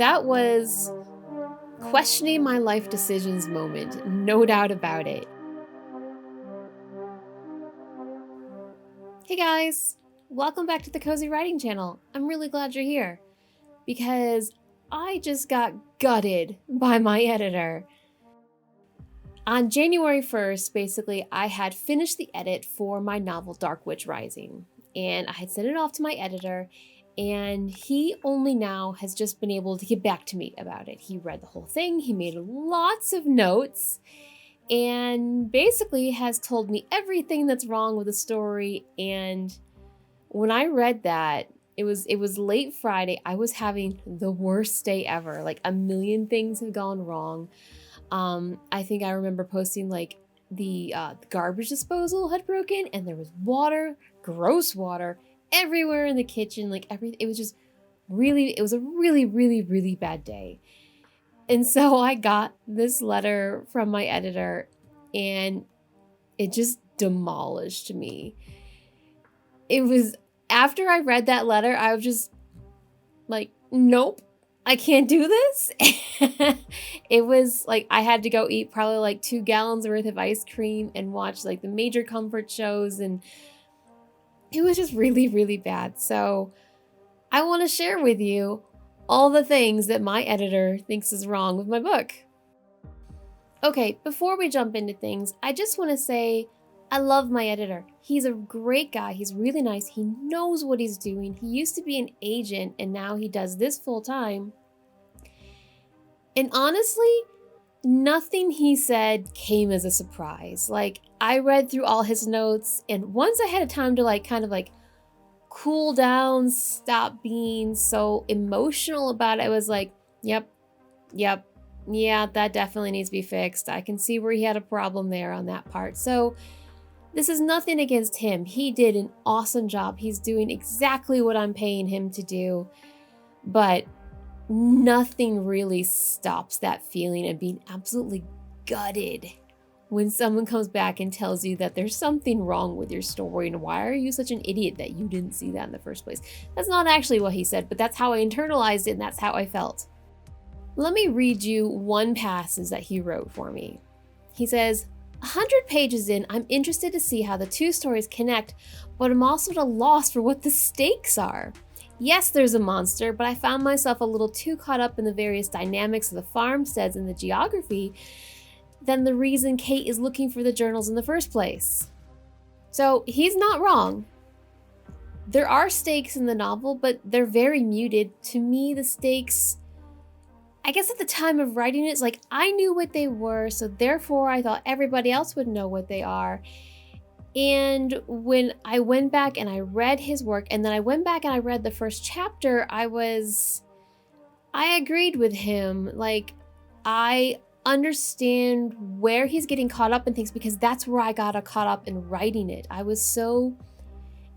that was questioning my life decisions moment, no doubt about it. Hey guys, welcome back to the Cozy Writing Channel. I'm really glad you're here because I just got gutted by my editor. On January 1st, basically, I had finished the edit for my novel Dark Witch Rising, and I had sent it off to my editor, and he only now has just been able to get back to me about it. He read the whole thing, he made lots of notes, and basically has told me everything that's wrong with the story. And when I read that, it was late Friday. I was having the worst day ever. Like, a million things had gone wrong. I think I remember posting like the garbage disposal had broken and there was water, gross water everywhere in the kitchen. Like, everything, it was just it was a really bad day. And so I got this letter from my editor and it just demolished me. It was, after I read that letter, I was just like, nope, I can't do this. It was like I had to go eat probably like 2 gallons worth of ice cream and watch like the major comfort shows, and it was just really bad. So I want to share with you all the things that my editor thinks is wrong with my book. Okay, before we jump into things, I just want to say I love my editor. He's a great guy. He's really nice. He knows what he's doing. He used to be an agent and now he does this full time. And honestly, nothing he said came as a surprise. Like, I read through all his notes, and once I had time to like kind of like cool down, stop being so emotional about it, I was like, yep, yeah, that definitely needs to be fixed. I can see where he had a problem there on that part. So this is nothing against him. He did an awesome job. He's doing exactly what I'm paying him to do. But nothing really stops that feeling of being absolutely gutted when someone comes back and tells you that there's something wrong with your story and why are you such an idiot that you didn't see that in the first place. That's not actually what he said, but that's how I internalized it and that's how I felt. Let me read you one passage that he wrote for me. He says, 100 pages in, I'm interested to see how the two stories connect, but I'm also at a loss for what the stakes are. Yes, there's a monster, but I found myself a little too caught up in the various dynamics of the farmsteads and the geography than the reason Kate is looking for the journals in the first place. So he's not wrong. There are stakes in the novel, but they're very muted. To me, the stakes, I guess at the time of writing it, it's like I knew what they were, so therefore I thought everybody else would know what they are. And when I went back and I read his work, and then I went back and I read the first chapter, I agreed with him. Like, I understand where he's getting caught up in things because that's where I got caught up in writing it. I was so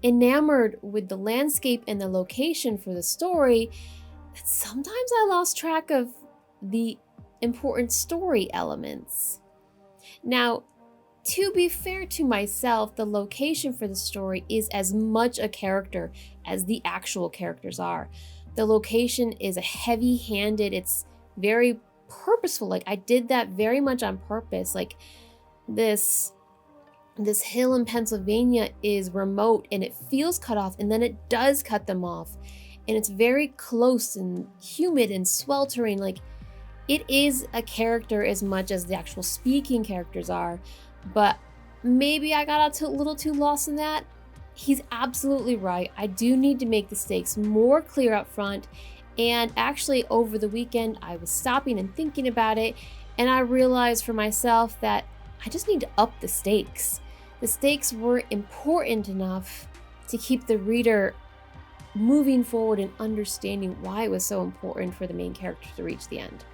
enamored with the landscape and the location for the story that sometimes I lost track of the important story elements. Now, to be fair to myself, the location for the story is as much a character as the actual characters are. The location is a heavy-handed, it's very purposeful. Like, I did that very much on purpose. Like, this hill in Pennsylvania is remote and it feels cut off, and then it does cut them off. And it's very close and humid and sweltering. Like, it is a character as much as the actual speaking characters are. But maybe I got a little too lost in that. He's absolutely right. I do need to make the stakes more clear up front. And actually, over the weekend, I was stopping and thinking about it, and I realized for myself that I just need to up the stakes. The stakes were important enough to keep the reader moving forward and understanding why it was so important for the main character to reach the end.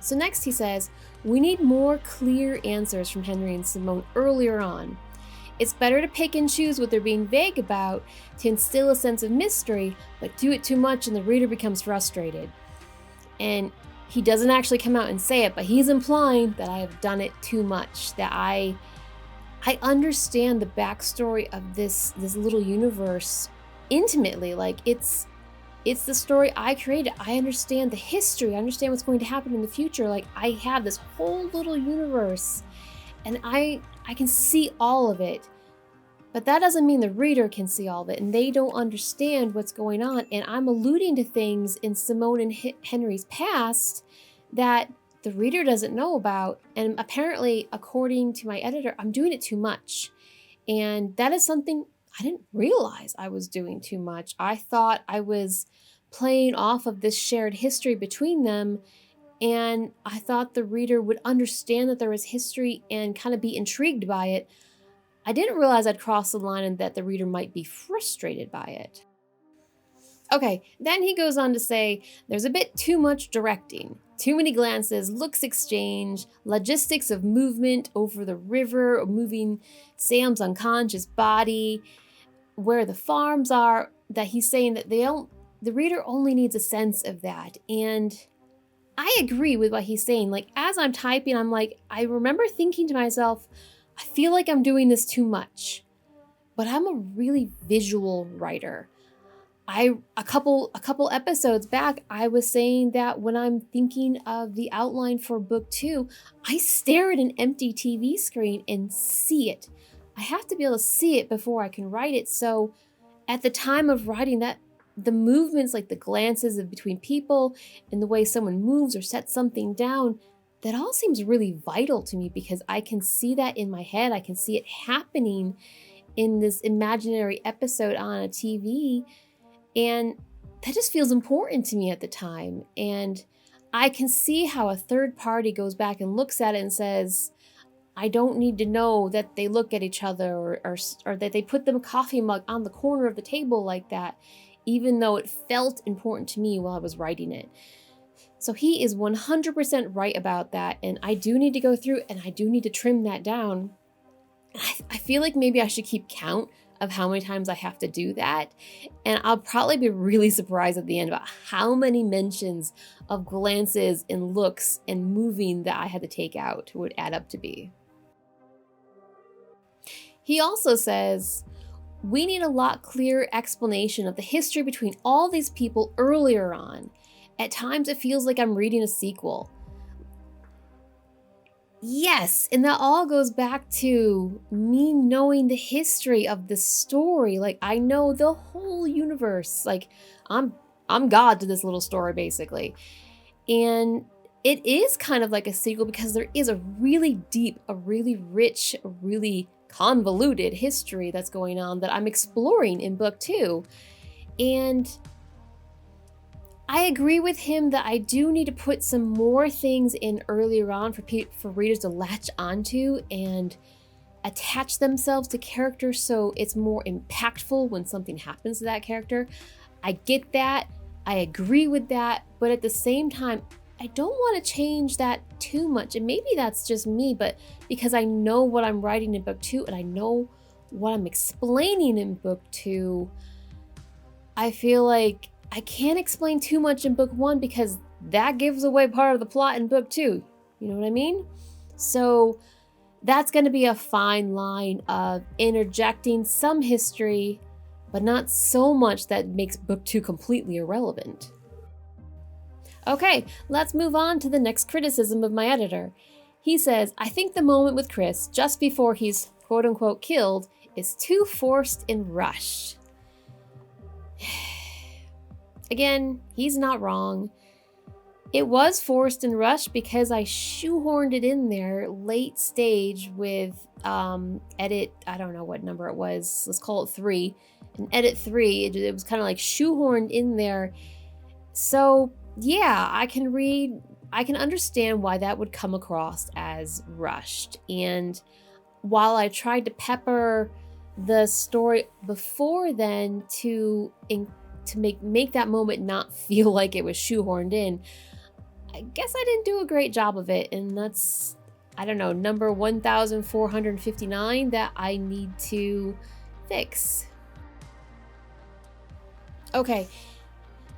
So next he says, we need more clear answers from Henry and Simone earlier on. It's better to pick and choose what they're being vague about to instill a sense of mystery, but do it too much and the reader becomes frustrated. And he doesn't actually come out and say it, but he's implying that I have done it too much, that I understand the backstory of this little universe intimately. Like, it's It's the story I created. I understand the history. I understand what's going to happen in the future. Like, I have this whole little universe, and I can see all of it. But that doesn't mean the reader can see all of it, and they don't understand what's going on. And I'm alluding to things in Simone and Henry's past that the reader doesn't know about. And apparently, according to my editor, I'm doing it too much. And that is something I didn't realize I was doing too much. I thought I was playing off of this shared history between them, and I thought the reader would understand that there was history and kind of be intrigued by it. I didn't realize I'd crossed the line and that the reader might be frustrated by it. Okay, then he goes on to say, there's a bit too much directing. Too many glances, looks exchanged, logistics of movement over the river, moving Sam's unconscious body, where the farms are, that he's saying that the reader only needs a sense of that. And I agree with what he's saying. Like, as I'm typing, I'm like, I remember thinking to myself, I feel like I'm doing this too much, but I'm a really visual writer. A couple episodes back, I was saying that when I'm thinking of the outline for book 2, I stare at an empty TV screen and see it. I have to be able to see it before I can write it. So at the time of writing that, the movements, like the glances of between people and the way someone moves or sets something down, that all seems really vital to me because I can see that in my head. I can see it happening in this imaginary episode on a TV. And that just feels important to me at the time. And I can see how a third party goes back and looks at it and says, I don't need to know that they look at each other or that they put the coffee mug on the corner of the table like that, even though it felt important to me while I was writing it. So he is 100% right about that. And I do need to go through and I do need to trim that down. I feel like maybe I should keep count of how many times I have to do that. And I'll probably be really surprised at the end about how many mentions of glances and looks and moving that I had to take out would add up to be. He also says, we need a lot clearer explanation of the history between all these people earlier on. At times it feels like I'm reading a sequel. Yes, and that all goes back to me knowing the history of the story. Like, I know the whole universe. Like, I'm God to this little story, basically. And it is kind of like a sequel because there is a really deep, a really rich, a really convoluted history that's going on that I'm exploring in book 2. And I agree with him that I do need to put some more things in earlier on for readers to latch onto and attach themselves to characters so it's more impactful when something happens to that character. I get that. I agree with that. But at the same time, I don't want to change that too much. And maybe that's just me, but because I know what I'm writing in book 2 and I know what I'm explaining in book 2, I feel like I can't explain too much in book 1 because that gives away part of the plot in book 2. You know what I mean? So that's going to be a fine line of interjecting some history, but not so much that makes book 2 completely irrelevant. Okay, let's move on to the next criticism of my editor. He says, I think the moment with Chris, just before he's quote unquote killed, is too forced and rushed. Again, he's not wrong. It was forced and rushed because I shoehorned it in there late stage with edit, I don't know what number it was, let's call it 3. In edit 3, it was kind of like shoehorned in there. So yeah, I can understand why that would come across as rushed. And while I tried to pepper the story before then to make that moment not feel like it was shoehorned in, I guess I didn't do a great job of it. And that's, I don't know, number 1459 that I need to fix. Okay,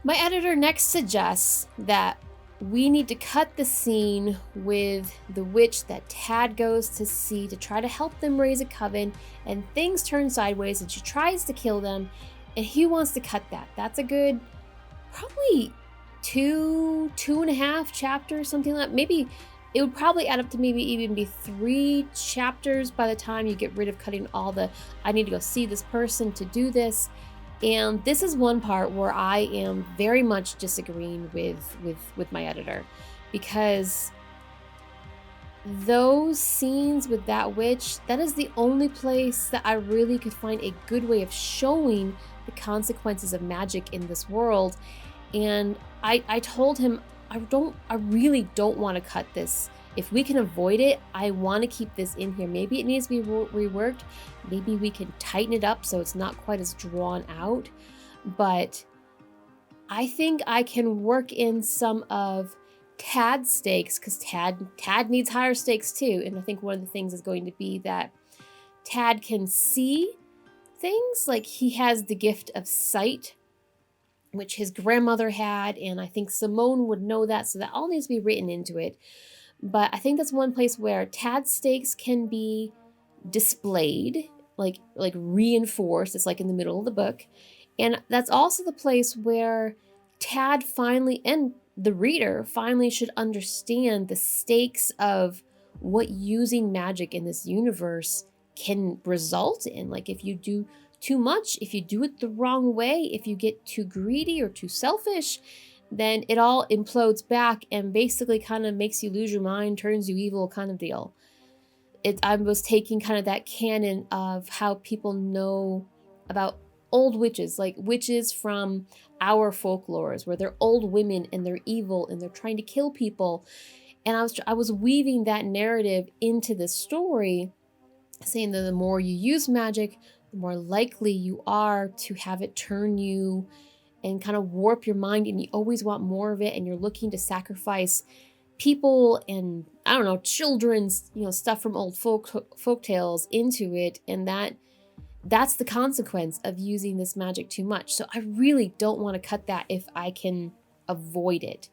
my editor next suggests that we need to cut the scene with the witch that Tad goes to see to try to help them raise a coven, and things turn sideways and she tries to kill them, and he wants to cut that. That's a good probably two and a half chapters, something like that. Maybe it would probably add up to maybe even be 3 chapters by the time you get rid of cutting all the, I need to go see this person to do this. And this is one part where I am very much disagreeing with my editor, because those scenes with that witch, that is the only place that I really could find a good way of showing the consequences of magic in this world. And I told him, I really don't want to cut this. If we can avoid it, I want to keep this in here. Maybe it needs to be reworked. Maybe we can tighten it up so it's not quite as drawn out. But I think I can work in some of Tad's stakes, because Tad needs higher stakes too. And I think one of the things is going to be that Tad can see things, like he has the gift of sight, which his grandmother had, and I think Simone would know that, so that all needs to be written into it. But I think that's one place where Tad's stakes can be displayed, like reinforced. It's like in the middle of the book. And that's also the place where Tad finally, and the reader finally, should understand the stakes of what using magic in this universe can result in. Like if you do too much, if you do it the wrong way, if you get too greedy or too selfish, then it all implodes back and basically kind of makes you lose your mind, turns you evil kind of deal. I was taking kind of that canon of how people know about old witches, like witches from our folklores, where they're old women and they're evil and they're trying to kill people. And I was weaving that narrative into this story, saying that the more you use magic, the more likely you are to have it turn you and kind of warp your mind, and you always want more of it, and you're looking to sacrifice people and, I don't know, children's, stuff from old folk tales into it, and that's the consequence of using this magic too much. So I really don't want to cut that if I can avoid it.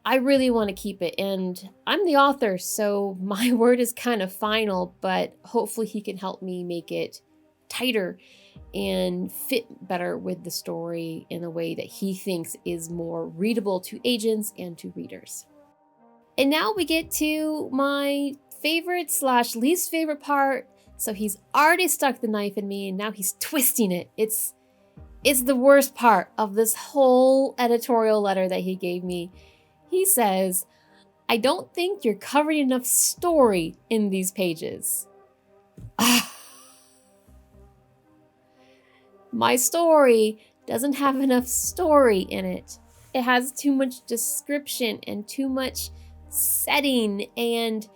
I really want to keep it, and I'm the author, so my word is kind of final, but hopefully he can help me make it tighter and fit better with the story in a way that he thinks is more readable to agents and to readers. And now we get to my favorite / least favorite part. So he's already stuck the knife in me, and now he's twisting it. It's the worst part of this whole editorial letter that he gave me. He says, "I don't think you're covering enough story in these pages." My story doesn't have enough story in it. It has too much description and too much setting and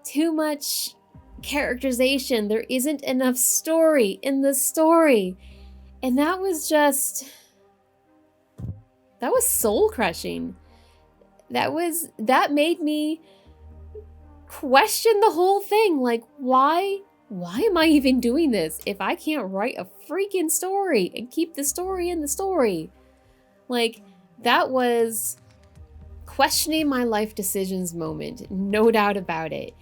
too much characterization. There isn't enough story in the story. And that was soul crushing. That made me question the whole thing. Like, why am I even doing this if I can't write a freaking story and keep the story in the story? Like, that was questioning my life decisions moment, no doubt about it.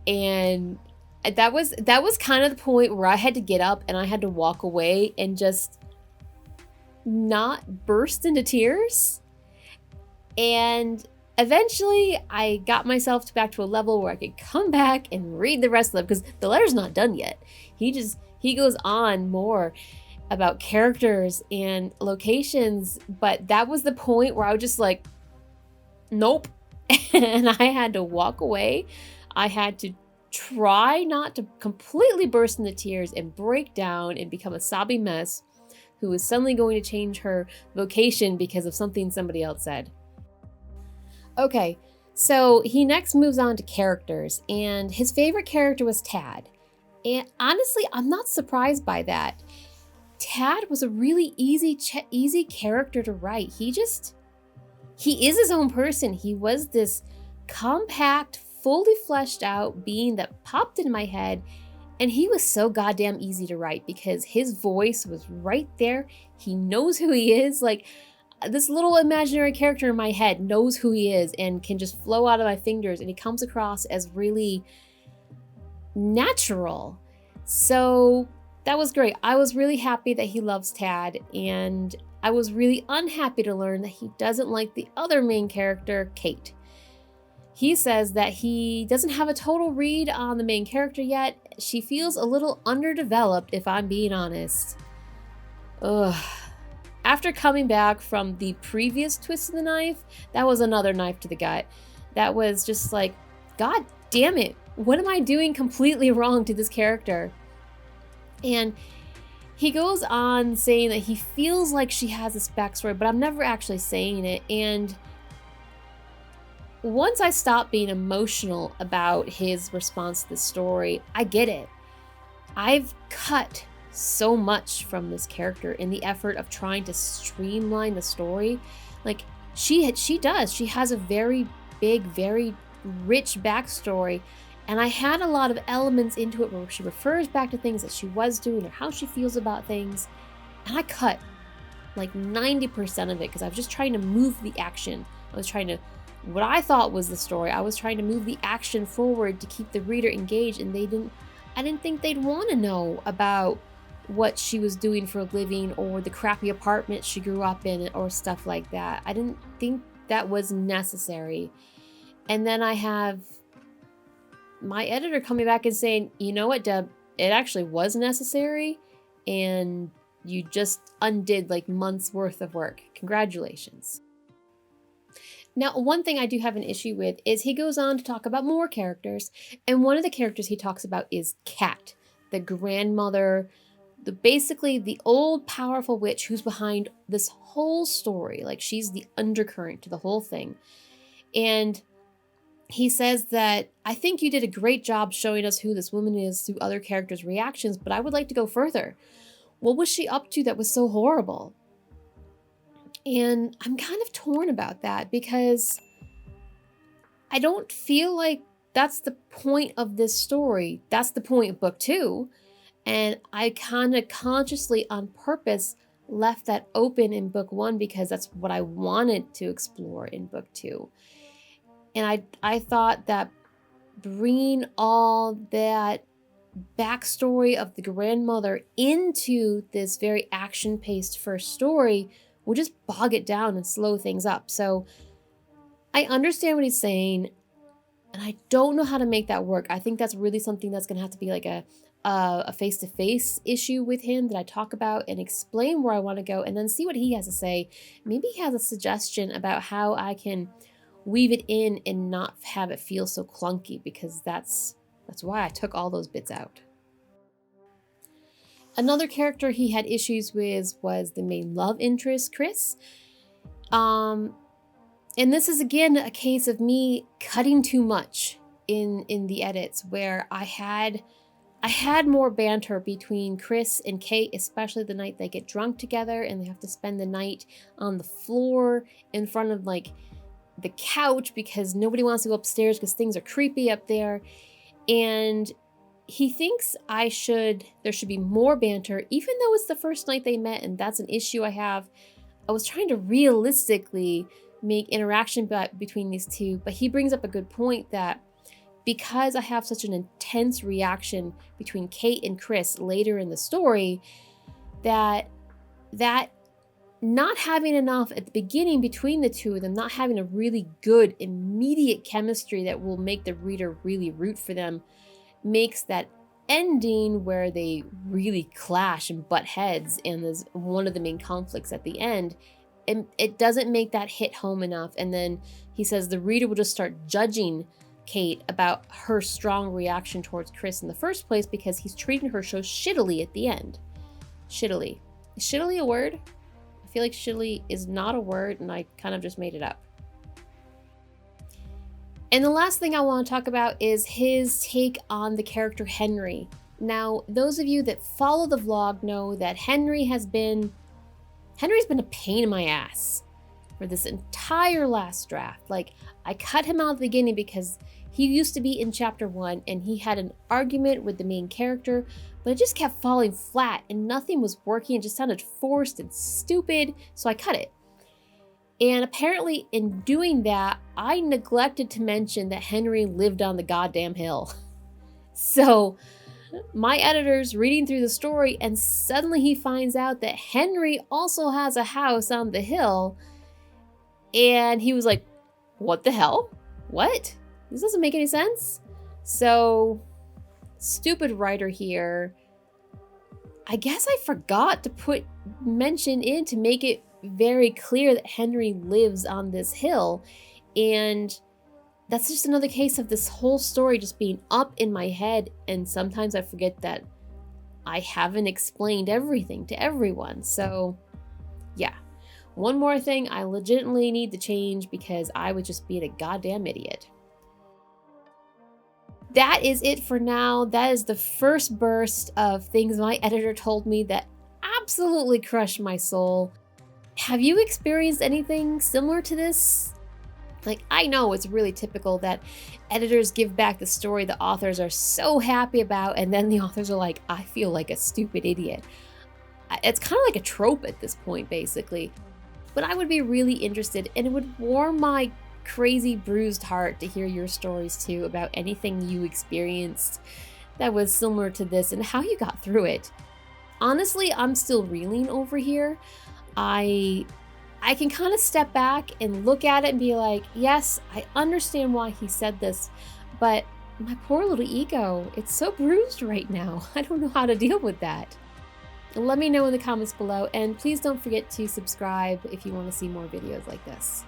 And that was kind of the point where I had to get up and I had to walk away and just not burst into tears. And eventually I got myself back to a level where I could come back and read the rest of them, because the letter's not done yet. He goes on more about characters and locations, but that was the point where I was just like, nope. And I had to walk away. I had to try not to completely burst into tears and break down and become a sobbing mess who is suddenly going to change her vocation because of something somebody else said. Okay, so he next moves on to characters, and his favorite character was Tad. And honestly, I'm not surprised by that. Tad was a really easy character to write. He is his own person. He was this compact, fully fleshed out being that popped into my head, and he was so goddamn easy to write because his voice was right there. He knows who he is. Like, this little imaginary character in my head knows who he is and can just flow out of my fingers, and he comes across as really natural. So that was great. I was really happy that he loves Tad, and I was really unhappy to learn that he doesn't like the other main character, Kate. He says that he doesn't have a total read on the main character yet. She feels a little underdeveloped, if I'm being honest. Ugh. After coming back from the previous twist of the knife, that was another knife to the gut. That was just like, God damn it, what am I doing completely wrong to this character? And he goes on saying that he feels like she has this backstory, but I'm never actually saying it. And once I stopped being emotional about his response to the story, I get it. I've cut so much from this character in the effort of trying to streamline the story. Like, she does. She has a very big, very rich backstory, and I had a lot of elements into it where she refers back to things that she was doing or how she feels about things, and I cut like 90% of it because I was just trying to move the action. I was trying to, what I thought was the story, I was trying to move the action forward to keep the reader engaged, and I didn't think they'd want to know about what she was doing for a living or the crappy apartment she grew up in or stuff like that. I didn't think that was necessary. And then I have my editor coming back and saying, you know what, Deb, it actually was necessary, and you just undid like months worth of work. Congratulations. Now, one thing I do have an issue with is he goes on to talk about more characters, and one of the characters he talks about is Kat, the grandmother, basically the old powerful witch who's behind this whole story. Like, she's the undercurrent to the whole thing. And he says that, I think you did a great job showing us who this woman is through other characters' reactions, but I would like to go further. What was she up to that was so horrible? And I'm kind of torn about that because I don't feel like that's the point of this story. That's the point of book 2. And I kind of consciously, on purpose, left that open in book 1 because that's what I wanted to explore in book 2. And I thought that bringing all that backstory of the grandmother into this very action-paced first story would just bog it down and slow things up. So I understand what he's saying, and I don't know how to make that work. I think that's really something that's going to have to be like a face-to-face issue with him that I talk about and explain where I want to go, and then see what he has to say. Maybe he has a suggestion about how I can weave it in and not have it feel so clunky, because that's why I took all those bits out. Another character he had issues with was the main love interest, Chris. And this is again a case of me cutting too much in the edits, where I had more banter between Chris and Kate, especially the night they get drunk together and they have to spend the night on the floor in front of like the couch because nobody wants to go upstairs because things are creepy up there. And he thinks there should be more banter, even though it's the first night they met, and that's an issue I have. I was trying to realistically make interaction between these two, but he brings up a good point that because I have such an intense reaction between Kate and Chris later in the story, that not having enough at the beginning between the two of them, not having a really good immediate chemistry that will make the reader really root for them, makes that ending where they really clash and butt heads, and there's one of the main conflicts at the end, and it doesn't make that hit home enough. And then he says the reader will just start judging Kate about her strong reaction towards Chris in the first place because he's treating her so shittily at the end. Shittily. Is shittily a word? I feel like shittily is not a word, and I kind of just made it up. And the last thing I want to talk about is his take on the character Henry. Now, those of you that follow the vlog know that Henry's been a pain in my ass for this entire last draft. Like, I cut him out at the beginning because he used to be in chapter 1 and he had an argument with the main character, but it just kept falling flat and nothing was working. It just sounded forced and stupid, so I cut it. And apparently in doing that, I neglected to mention that Henry lived on the goddamn hill. So my editor's reading through the story and suddenly he finds out that Henry also has a house on the hill. And he was like, what the hell? What? This doesn't make any sense. So, stupid writer here. I guess I forgot to put mention in to make it very clear that Henry lives on this hill. And that's just another case of this whole story just being up in my head. And sometimes I forget that I haven't explained everything to everyone. So, yeah. One more thing I legitimately need to change because I would just be a goddamn idiot. That is it for now. That is the first burst of things my editor told me that absolutely crushed my soul. Have you experienced anything similar to this? Like, I know it's really typical that editors give back the story the authors are so happy about, and then the authors are like, I feel like a stupid idiot. It's kind of like a trope at this point, basically. But I would be really interested, and it would warm my crazy bruised heart to hear your stories too about anything you experienced that was similar to this and how you got through it. Honestly, I'm still reeling over here. I can kind of step back and look at it and be like, yes, I understand why he said this, but my poor little ego, it's so bruised right now. I don't know how to deal with that. Let me know in the comments below, and please don't forget to subscribe if you want to see more videos like this.